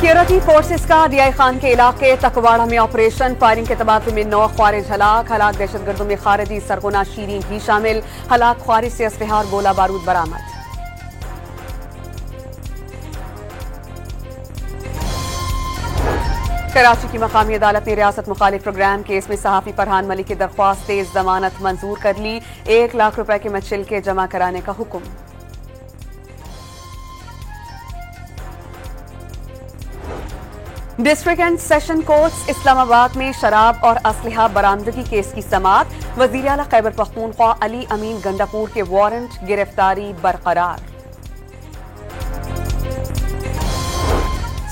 Security forces का DI Khan के इलाके तकवाड़ा में ऑपरेशन फायरिंग के तबादले में 9 ख्वारिज हलाक दहशतगर्दों में खारजी सरगोना शीरीन भी शामिल। हलाक ख्वारिज से असलहा और गोला बारूद बरामद। कराची की मकामी अदालत ने रियासत मुखालिफ प्रोग्राम केस में सहाफी फरहान मलिक की दरख्वास्त तेज जमानत मंजूर कर ली। 1 लाख रुपए के मचिलके जमा कराने का हुक्म। District and session courts Islamabad में शराब और असलहा बरामदगी केस की समाअत। वजीर आला खैबर पख्तूनख्वा अली अमीन गंडापुर के वारंट गिरफ्तारी बरकरार।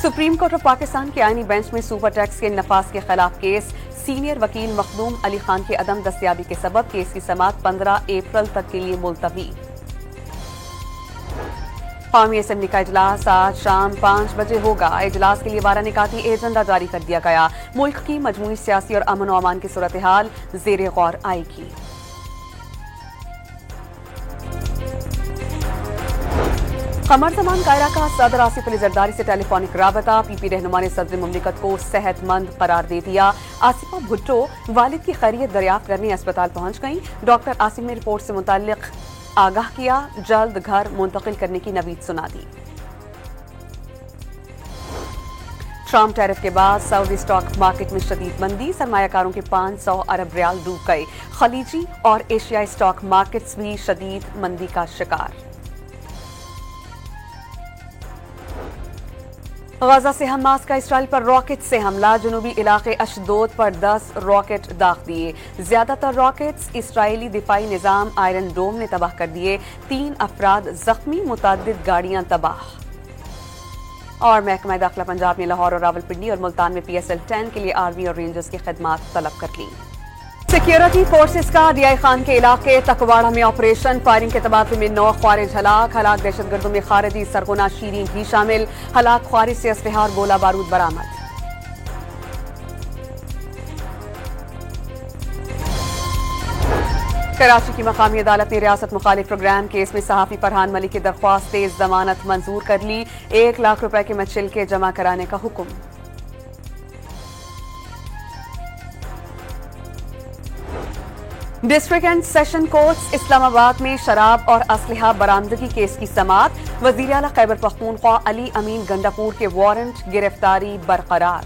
सुप्रीम कोर्ट ऑफ पाकिस्तान के आईनी बेंच में सुपर टैक्स के नफाज के खिलाफ केस। सीनियर वकील मखदूम अली खान की अदम दस्तयाबी के सबब केस की समाअत 15 अप्रैल तक के लिए मुलतवी। कौमी असेंबली का इजलास आज शाम 5 बजे होगा। इजलास के लिए 12 निकाती एजेंडा जारी कर दिया गया। मुल्क की मजमूई सियासी और अमन व अमान की सूरत हाल ज़ेरे गौर आएगी। कमर जमान कायरा का सदर आसिफ अली जरदारी से टेलीफोनिक राबता। पीपी रहनुमा ने सदर मुमलिकत को सेहतमंद करार दे दिया। आसिफा भुट्टो वालिद की खैरियत दरियाफ्त करने अस्पताल पहुंच गईं। डॉक्टर आसिम ने रिपोर्ट से मुताल्लिक आगाह किया। जल्द घर मुंतकिल करने की नवीद सुना दी। ट्रम्प टैरिफ के बाद सऊदी स्टॉक मार्केट में शदीद मंदी। सरमायाकारों के 500 अरब रियाल डूब गए। खलीजी और एशियाई स्टॉक मार्केट्स भी शदीद मंदी का शिकार। गजा से हमास का इसराइल पर रॉकेट से हमला। जुनूबी इलाके अशदोद पर 10 रॉकेट दाग दिए। ज्यादातर रॉकेट्स इसराइली दिफाई निजाम आयरन डोम ने तबाह कर दिए। 3 अफराद जख्मी, मुतअद्दिद गाड़ियां तबाह। और महकमा दाखिला पंजाब ने लाहौर और रावलपिंडी और मुल्तान में PSL 10 के लिए आर्मी और रेंजर्स की खदमात तलब कर ली। सिक्योरिटी फोर्सेस का डीआई खान के इलाके तकवाड़ा में ऑपरेशन फायरिंग के तबादले में 9 ख्वारिज हलाक दहशतगर्दों में खारजी सरगोना शीरीन भी शामिल। हलाक ख्वारिज से असलहा और गोला बारूद बरामद। कराची की मकामी अदालत ने रियासत मुखालिफ प्रोग्राम केस में सहाफी फरहान मलिक की दरख्वास्त तेज जमानत मंजूर कर ली। 1 लाख रुपए के मचिलके जमा कराने का हुक्म। District and session courts Islamabad में शराब और असलहा बरामदगी केस की समाअत। वजीर आला खैबर पख्तूनख्वा अली अमीन गंडापुर के वारंट गिरफ्तारी बरकरार।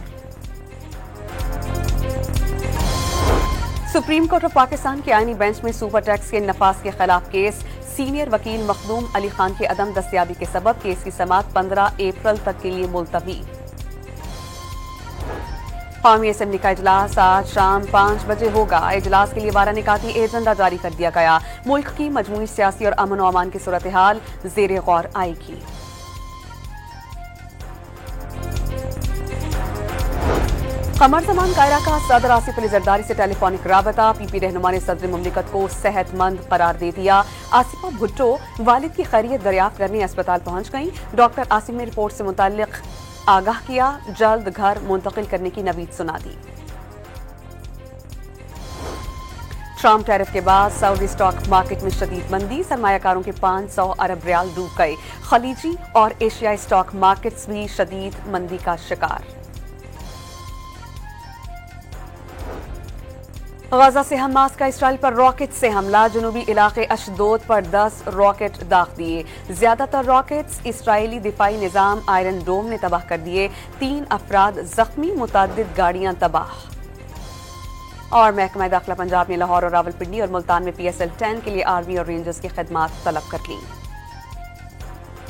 सुप्रीम कोर्ट ऑफ पाकिस्तान के आईनी बेंच में सुपर टैक्स के नफाज के खिलाफ केस। सीनियर वकील मखदूम अली खान की अदम दस्तयाबी के सबब केस की समाअत 15 अप्रैल तक के लिए मुलतवी। कौमी असेंबली का इजलास आज शाम 5 बजे होगा। इजलास के लिए 12 निकाती एजेंडा जारी कर दिया गया। मुल्क की मजमूई सियासी और अमन व अमान की सूरत हाल ज़ेरे गौर आएगी। कमर जमान कायरा का सदर आसिफ अली जरदारी से टेलीफोनिक राबता। पीपी रहनुमा ने सदर मुमलिकत को सेहतमंद करार दे दिया। आसिफा भुट्टो वालिद की खैरियत दरियाफ्त करने अस्पताल पहुंच गईं। डॉक्टर आसिम ने रिपोर्ट से मुताल्लिक आगाह किया। जल्द घर मुंतकिल करने की नवीद सुना दी। ट्रम्प टैरिफ के बाद सऊदी स्टॉक मार्केट में शदीद मंदी। सरमायाकारों के 500 अरब रियाल डूब गए। खलीजी और एशियाई स्टॉक मार्केट्स भी शदीद मंदी का शिकार। गजा से हमास का इसराइल पर रॉकेट से हमला। जुनूबी इलाके अशदोद पर 10 रॉकेट दाग दिए। ज्यादातर रॉकेट्स इसराइली दिफाई निजाम आयरन डोम ने तबाह कर दिए। 3 अफराद जख्मी, मुतअद्दिद गाड़ियां तबाह। और महकमा दाखिला पंजाब ने लाहौर और रावलपिंडी और मुल्तान में PSL 10 के लिए आर्मी और रेंजर्स की खदमात तलब कर ली।